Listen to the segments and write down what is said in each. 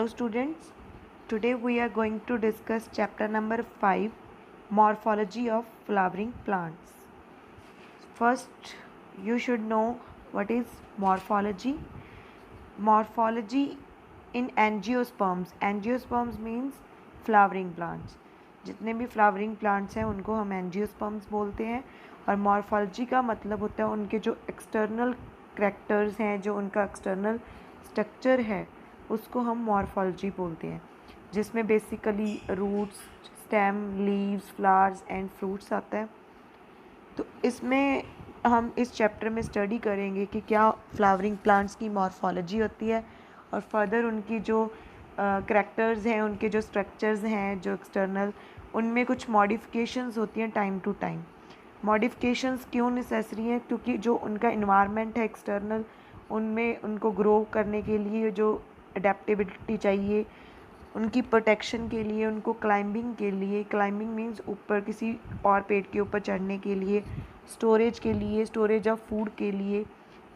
students, today we are going to discuss chapter number 5, Morphology of Flowering Plants. First, you should know what is morphology. Morphology in angiosperms. Angiosperms means flowering plants. जितने भी flowering plants हैं उनको हम angiosperms बोलते हैं और morphology का मतलब होता है उनके जो एक्सटर्नल करैक्टर्स हैं, जो उनका एक्सटर्नल स्ट्रक्चर है उसको हम मॉर्फोलॉजी बोलते हैं, जिसमें basically roots, stem, leaves, flowers and fruits आता है। तो इसमें हम इस चैप्टर में स्टडी करेंगे कि क्या फ्लावरिंग प्लांट्स की मॉर्फोलॉजी होती है और फर्दर उनकी जो करैक्टर्स हैं, उनके जो स्ट्रक्चर्स हैं जो एक्सटर्नल, उनमें कुछ मॉडिफिकेशंस होती हैं टाइम टू टाइम। मॉडिफिकेशंस क्यों नेसेसरी हैं? क्योंकि जो उनका इन्वायरमेंट है एक्सटर्नल, उनमें उनको ग्रो करने के लिए जो अडेप्टेबिलिटी चाहिए, उनकी प्रोटेक्शन के लिए, उनको क्लाइंबिंग के लिए, क्लाइंबिंग मीन्स ऊपर किसी और पेड़ के ऊपर चढ़ने के लिए, स्टोरेज के लिए, स्टोरेज ऑफ फूड के लिए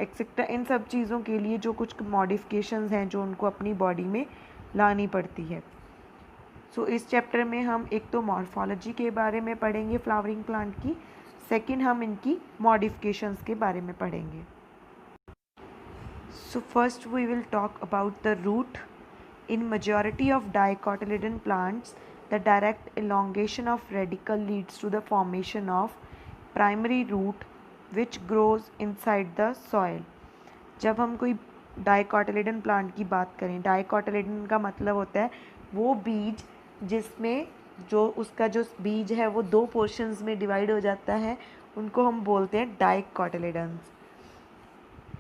एक्सेट्रा, इन सब चीज़ों के लिए जो कुछ मॉडिफिकेशंस हैं जो उनको अपनी बॉडी में लानी पड़ती है। सो इस चैप्टर में हम एक तो मॉर्फोलॉजी के बारे में पढ़ेंगे फ्लावरिंग प्लांट की, सेकंड हम इनकी मॉडिफिकेशंस के बारे में पढ़ेंगे। So first we will talk about the root. In majority of dicotyledon plants, the direct elongation of radicle leads to the formation of primary root which grows inside the soil. जब हम कोई dicotyledon plant की बात करें, dicotyledon का मतलब होता है वो बीज जिसमें जो उसका जो बीज है वो दो पोर्शंस में डिवाइड हो जाता है, उनको हम बोलते हैं डाइकोटिलेडन्स।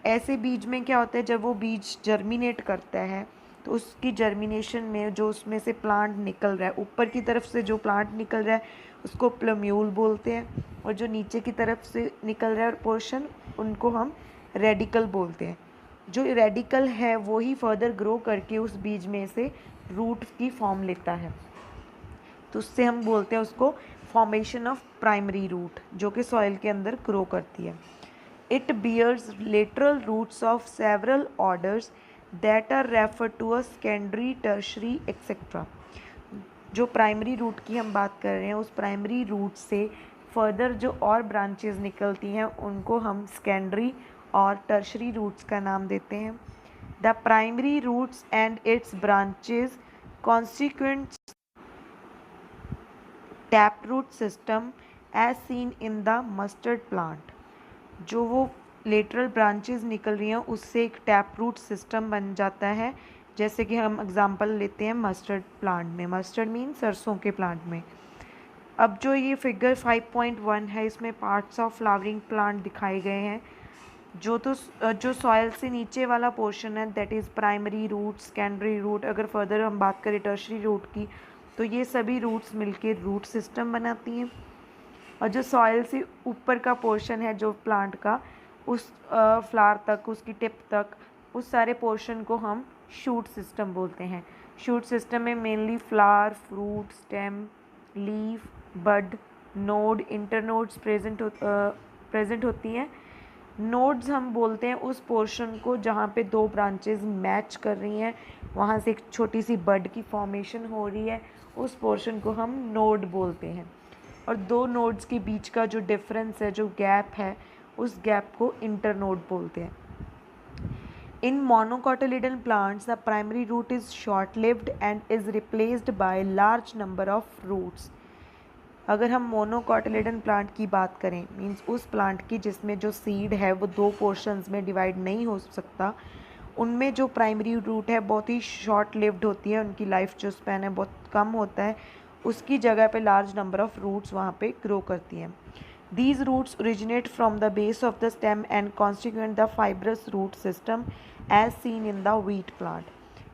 ऐसे बीज में क्या होता है, जब वो बीज जर्मिनेट करता है तो उसकी जर्मिनेशन में जो उसमें से प्लांट निकल रहा है, ऊपर की तरफ से जो प्लांट निकल रहा है उसको प्लम्यूल बोलते हैं, और जो नीचे की तरफ से निकल रहा है पोर्शन उनको हम रेडिकल बोलते हैं। जो रेडिकल है वो ही फर्दर ग्रो करके उस बीज में से रूट की फॉर्म लेता है, तो उससे हम बोलते हैं उसको फॉर्मेशन ऑफ प्राइमरी रूट, जो कि सॉइल के अंदर ग्रो करती है। It bears lateral roots of several orders that are referred to as secondary, tertiary, etc. जो प्राइमरी रूट की हम बात कर रहे हैं, उस प्राइमरी रूट से फर्दर जो और ब्रांचेस निकलती हैं उनको हम सेकेंडरी और टर्शरी रूट्स का नाम देते हैं। The primary roots and its branches consequent tap root system as seen in the mustard plant. जो वो लेटरल ब्रांचेस निकल रही हैं उससे एक टैप रूट सिस्टम बन जाता है, जैसे कि हम एग्जांपल लेते हैं मस्टर्ड प्लांट में। मस्टर्ड मीन सरसों के प्लांट में। अब जो ये फिगर 5.1 है इसमें पार्ट्स ऑफ फ्लावरिंग प्लांट दिखाए गए हैं। जो सॉइल से नीचे वाला पोर्शन है that is primary root, secondary root. अगर फर्दर हम बात करें टर्शरी रूट की तो ये सभी रूट्स मिलके रूट सिस्टम बनाती हैं, और जो सॉइल से ऊपर का पोर्शन है जो प्लांट का, उस फ्लावर तक, उसकी टिप तक, उस सारे पोर्शन को हम शूट सिस्टम बोलते हैं। शूट सिस्टम में mainly flower, fruit, stem, leaf, bud, node, internodes present होती हैं। नोड्स हम बोलते हैं उस पोर्शन को जहाँ पे दो ब्रांचेस मैच कर रही हैं, वहाँ से एक छोटी सी बड की फॉर्मेशन हो रही है, उस पोर्शन को हम नोड बोलते हैं। और दो नोड्स के बीच का जो डिफरेंस है, जो गैप है, उस गैप को इंटरनोड बोलते हैं। In monocotyledon plants the primary root is short lived and is replaced by large number of roots. अगर हम मोनोकोटिलेडन प्लांट की बात करें, मीन्स उस प्लांट की जिसमें जो सीड है वो दो पोर्शंस में डिवाइड नहीं हो सकता, उनमें जो प्राइमरी रूट है बहुत ही शॉर्ट लिव्ड होती है, उनकी लाइफ जो स्पैन है बहुत कम होता है, उसकी जगह पे लार्ज नंबर ऑफ रूट्स वहाँ पे ग्रो करती हैं। These roots originate from the base of the stem and constitute the fibrous root system as seen in the wheat plant.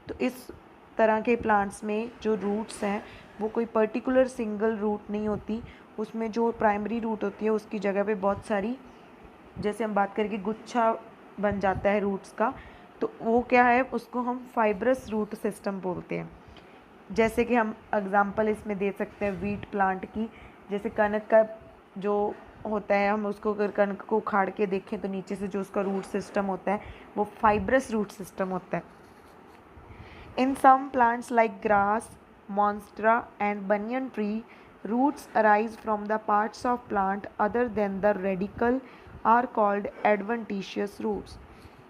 तो इस तरह के प्लांट्स में जो रूट्स हैं वो कोई पर्टिकुलर सिंगल रूट नहीं होती, उसमें जो प्राइमरी रूट होती है उसकी जगह पे बहुत सारी, जैसे हम बात करें कि गुच्छा बन जाता है रूट्स का, तो वो क्या है, उसको हम फाइब्रस रूट सिस्टम बोलते हैं। जैसे कि हम एग्जांपल इसमें दे सकते हैं वीट प्लांट की, जैसे कनक का जो होता है, हम उसको अगर कनक को उखाड़ के देखें तो नीचे से जो उसका रूट सिस्टम होता है वो फाइब्रस रूट सिस्टम होता है। In some plants like grass, monstera and banyan tree, roots arise from the parts of plant other than the radicle are called adventitious roots.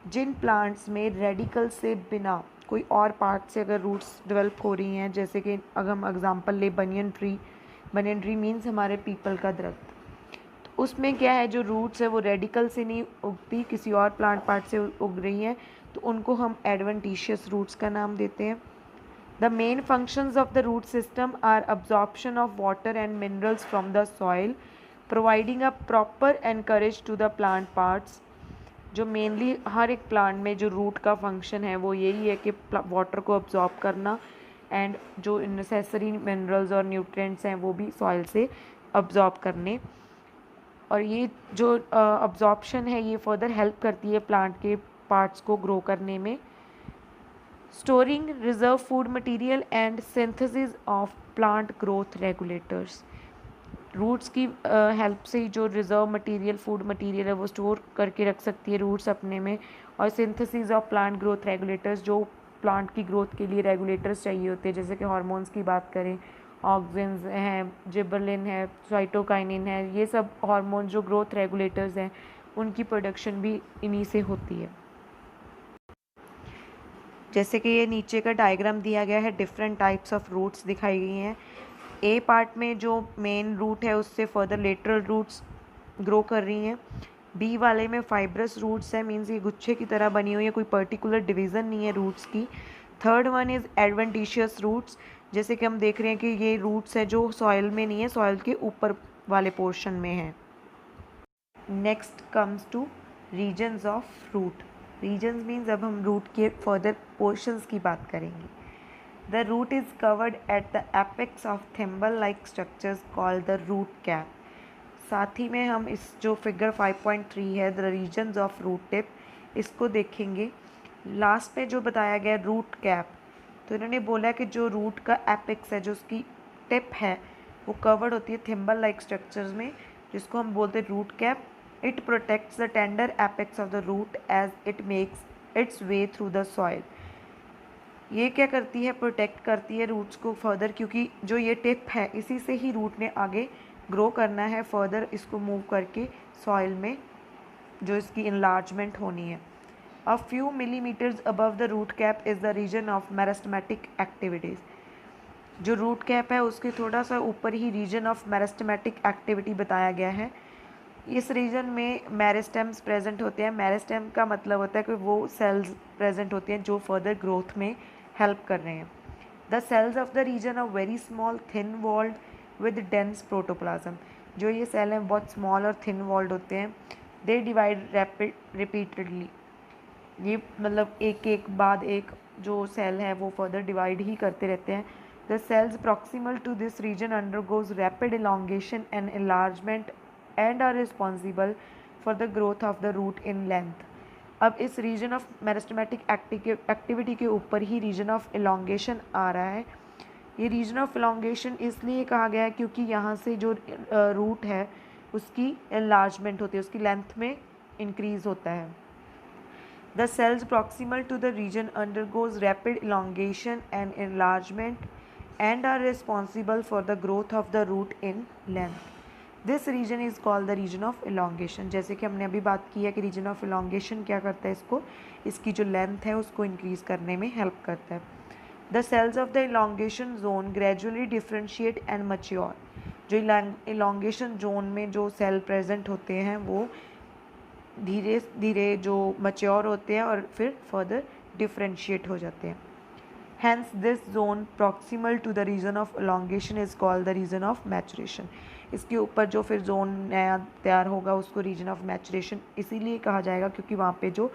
जिन प्लांट्स में रेडिकल से बिना कोई और पार्ट से अगर रूट्स डेवलप हो रही हैं, जैसे कि अगर हम एग्जांपल ले बनियन ट्री मीन्स हमारे पीपल का दरख्त, तो उसमें क्या है, जो रूट्स है वो रेडिकल से नहीं उगती, किसी और प्लांट पार्ट से उग रही हैं, तो उनको हम एडवेंटिशियस रूट्स का नाम देते हैं. The main functions of the root system are absorption of water and minerals from the soil, providing a proper anchorage to the plant parts. जो मेनली हर एक प्लांट में जो रूट का फंक्शन है वो यही है कि वाटर को अब्जॉर्ब करना एंड जो नेसेसरी मिनरल्स और न्यूट्रिएंट्स हैं वो भी सॉइल से अब्जॉर्ब करने. और ये जो अब्जॉर्प्शन है ये फर्दर हेल्प करती है प्लांट के पार्ट्स को ग्रो करने में. Storing reserve food material and synthesis of plant growth regulators. Roots की हेल्प से जो रिजर्व मटेरियल फूड मटेरियल है वो स्टोर करके रख सकती है रूट्स अपने में. और synthesis of plant growth regulators, जो प्लांट की ग्रोथ के लिए रेगुलेटर्स चाहिए होते हैं, जैसे कि हार्मोन्स की बात करें, ऑक्सिन्स हैं, जिबरलिन है, साइटोकाइनिन है, ये सब हार्मोन जो ग्रोथ रेगुलेटर्स हैं उनकी प्रोडक्शन भी इन्हीं से होती है. जैसे कि ये नीचे का डायग्राम दिया गया है, डिफरेंट टाइप्स ऑफ रूट्स दिखाई गई हैं. ए पार्ट में जो मेन रूट है उससे फर्दर लेटरल रूट्स ग्रो कर रही हैं. बी वाले में फाइब्रस रूट्स है, मीन्स ये गुच्छे की तरह बनी हुई है, कोई पर्टिकुलर डिवीज़न नहीं है रूट्स की. Third one is adventitious roots, जैसे कि हम देख रहे हैं कि ये रूट्स है जो सॉइल में नहीं है, सॉइल के ऊपर वाले पोर्शन में है. Next comes to regions of root. Regions means अब हम रूट के फर्दर पोर्शंस की बात करेंगे. The root is covered at the apex of thimble-like structures called the root cap. साथ ही में हम इस जो फिगर 5.3 है the regions of root tip, इसको देखेंगे. लास्ट में जो बताया गया रूट कैप, तो इन्होंने बोला कि जो रूट का एपेक्स है, जो उसकी टिप है, वो कवर्ड होती है थिम्बल लाइक स्ट्रक्चर्स में, जिसको हम बोलते हैं root cap. It protects the tender apex of the root as it makes its way through the soil. ये क्या करती है, प्रोटेक्ट करती है रूट्स को फर्दर, क्योंकि जो ये टिप है इसी से ही रूट ने आगे ग्रो करना है, फर्दर इसको मूव करके सॉइल में जो इसकी इनलार्जमेंट होनी है. A few millimetres above the root cap is the region of meristematic activities. जो रूट कैप है उसके थोड़ा सा ऊपर ही रीजन ऑफ मेरिस्टेमेटिक एक्टिविटी बताया गया है. इस रीजन में मेरिस्टेम्स प्रेजेंट होते हैं. मेरिस्टेम का मतलब होता है कि वो सेल्स प्रेजेंट होती हैं जो फर्दर ग्रोथ में हेल्प कर रहे हैं. The cells of the region are very small thin walled with dense protoplasm. जो ये सेल हैं बहुत स्मॉल और थिन वॉल्ड होते हैं. They divide repeatedly. ये मतलब एक एक बाद एक जो सेल है वो फर्दर डिवाइड ही करते रहते हैं. The cells proximal to this region undergoes rapid elongation and enlargement and are responsible for the growth of the root in length. अब इस रीजन ऑफ मेरिस्टेमेटिक एक्टिविटी के ऊपर ही रीजन ऑफ इलॉन्गेशन आ रहा है. ये रीजन ऑफ इलॉन्गेशन इसलिए कहा गया है क्योंकि यहाँ से जो रूट है उसकी एनलार्जमेंट होती है, उसकी लेंथ में इंक्रीज होता है. The cells proximal to the region undergoes rapid elongation and enlargement and are responsible for the growth of the root in length. This region is called the region of elongation. जैसे कि हमने अभी बात की है कि रीजन ऑफ इलॉन्गेशन क्या करता है, इसको इसकी जो लेंथ है उसको इंक्रीज़ करने में हेल्प करता है. The cells of the elongation zone gradually differentiate and mature. जो इलॉन्गेशन जोन में जो सेल प्रेजेंट होते हैं वो धीरे धीरे जो मच्योर होते हैं और फिर फर्दर डिफ्रेंशिएट हो जाते हैं. Hence this zone proximal to the region of elongation is called the region of maturation. इसके ऊपर जो फिर जोन नया तैयार होगा उसको रीजन ऑफ मैचुरेशन इसीलिए कहा जाएगा क्योंकि वहाँ पे जो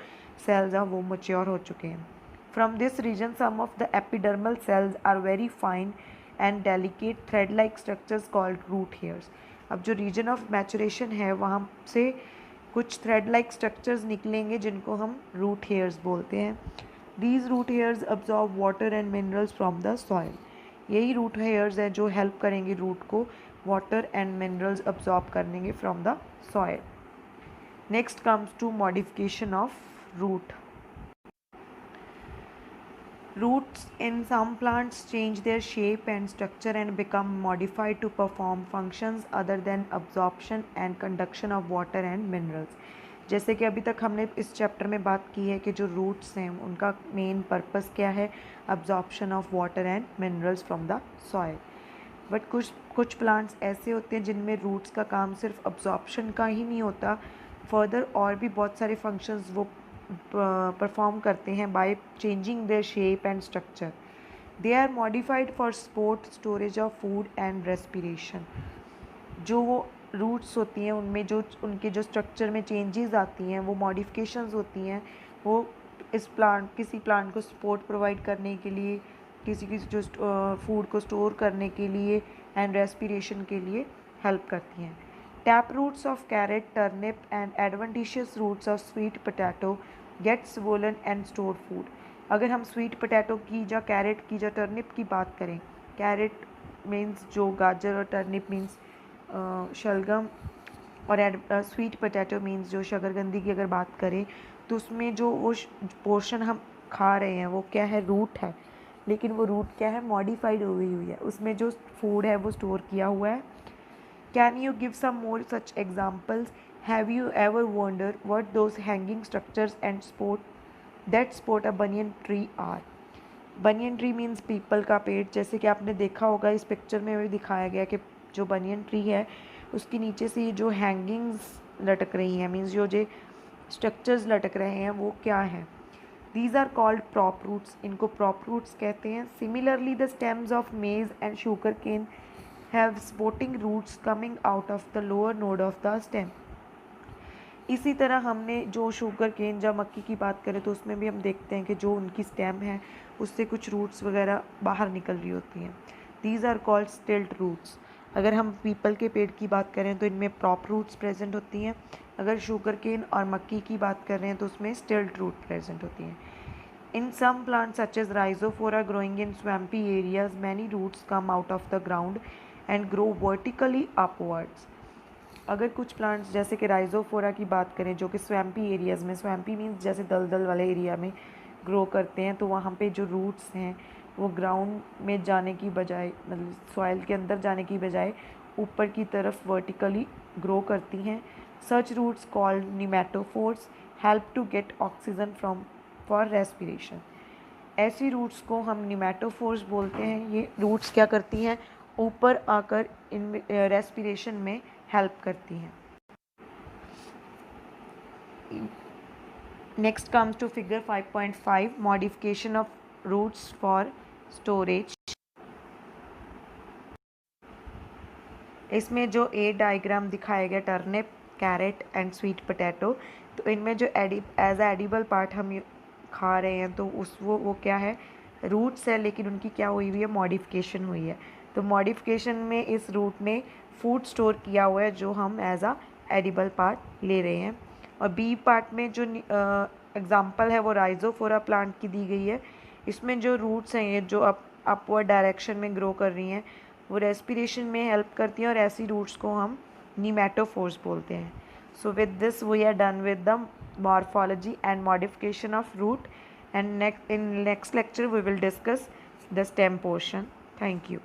सेल्स हैं वो मैच्योर हो चुके हैं. From this region some of the epidermal cells are very fine and delicate thread like structures called root hairs. अब जो रीजन ऑफ मैचुरेशन है वहाँ से कुछ थ्रेड लाइक स्ट्रक्चर्स निकलेंगे जिनको हम रूट हेयर्स बोलते हैं. These root hairs absorb water and minerals from the soil. यही रूट हेयर्स हैं जो हेल्प करेंगे रूट को वाटर एंड मिनरल्स अब्जॉर्ब करने के from the soil. Next comes to modification of root. Roots in some plants change their shape and structure and become modified to perform functions other than absorption and conduction of water and minerals. जैसे कि अभी तक हमने इस chapter में बात की है कि जो रूट्स हैं उनका मेन पर्पस क्या है, absorption of water and minerals from the soil. But कुछ प्लांट्स ऐसे होते हैं जिनमें रूट्स का काम सिर्फ अब्जॉर्प्शन का ही नहीं होता, फर्दर और भी बहुत सारे फंक्शंस वो परफॉर्म करते हैं by changing their shape and structure. They are modified for support storage of food and respiration. जो वो रूट्स होती हैं उनमें जो उनके जो स्ट्रक्चर में चेंजेस आती हैं वो मॉडिफिकेशंस होती हैं, वो किसी प्लांट को सपोर्ट प्रोवाइड करने के लिए, किसी की जो फूड को स्टोर करने के लिए एंड रेस्पिरेशन के लिए हेल्प करती हैं. Tap roots of carrot, turnip and adventitious roots of sweet potato get swollen and store food. अगर हम स्वीट पोटैटो की या कैरेट की या टर्निप की बात करें, कैरेट मीन्स जो गाजर और टर्निप मीन्स शलगम और स्वीट पोटैटो मीन्स जो शकरकंदी की अगर बात करें तो उसमें जो वो पोर्शन हम खा रहे हैं वो क्या है, रूट है. लेकिन वो रूट क्या है, मॉडिफाइड हुई है, उसमें जो फूड है वो स्टोर किया हुआ है. Can you give some more such examples? Have you ever wonder what those hanging structures and support a banyan tree are? Banyan tree means पीपल का पेड़. जैसे कि आपने देखा होगा इस पिक्चर में भी दिखाया गया कि जो बनियन ट्री है उसके नीचे से जो हैंगिंग्स लटक रही हैं, मीन्स जो स्ट्रक्चर्स लटक रहे हैं वो क्या है. These are called prop roots. इनको prop roots कहते हैं. Similarly, the stems of maize and sugarcane have supporting roots coming out of the lower node of the stem. इसी तरह हमने जो शुगर केन या मक्की की बात करें तो उसमें भी हम देखते हैं कि जो उनकी स्टेम है उससे कुछ रूट्स वगैरह बाहर निकल रही होती हैं. These are called stilt roots. अगर हम पीपल के पेड़ की बात करें तो इनमें प्रॉप रूट्स प्रेजेंट होती हैं. अगर शुगर केन और मक्की की बात कर रहे हैं तो उसमें स्टिल्ट रूट प्रेजेंट होती हैं. In some plants such as Rhizophora growing in swampy areas, many roots come out of the ground and grow vertically upwards. अगर कुछ प्लांट्स जैसे कि राइजोफोरा की बात करें जो कि स्वैम्पी एरियाज़ में, स्वैम्पी मीन्स जैसे दलदल वाले एरिया में ग्रो करते हैं, तो वहाँ पे जो रूट्स हैं वो ग्राउंड में जाने की बजाय, मतलब सॉइल के अंदर जाने की बजाय ऊपर की तरफ वर्टिकली ग्रो करती हैं. Such roots called pneumatophores help to get oxygen from for respiration. ऐसी रूट्स को हम निमेटोफोर्स बोलते हैं. ये रूट्स क्या करती हैं, ऊपर आकर इन रेस्पिरेशन में हेल्प करती हैं. Next comes to figure 5.5, modification of roots for storage. इसमें जो ए डायग्राम दिखाया गया turnip, carrot and sweet potato, तो इनमें जो एज एडिबल पार्ट हम खा रहे हैं तो वो क्या है, रूट्स है, लेकिन उनकी क्या हुई है, मॉडिफिकेशन हुई है. तो मॉडिफिकेशन में इस रूट ने फूड स्टोर किया हुआ है जो हम एज आ एडिबल पार्ट ले रहे हैं. और बी पार्ट में जो एग्जांपल है वो राइजोफोरा प्लांट की दी गई है. इसमें जो रूट्स हैं ये जो अपवर्ड डायरेक्शन में ग्रो कर रही हैं वो रेस्पिरेशन में हेल्प करती हैं और ऐसी रूट्स को हम निमेटोफोर्स बोलते हैं. So with this we are done with the morphology and modification of root, and in next lecture we will discuss the stem portion. Thank you.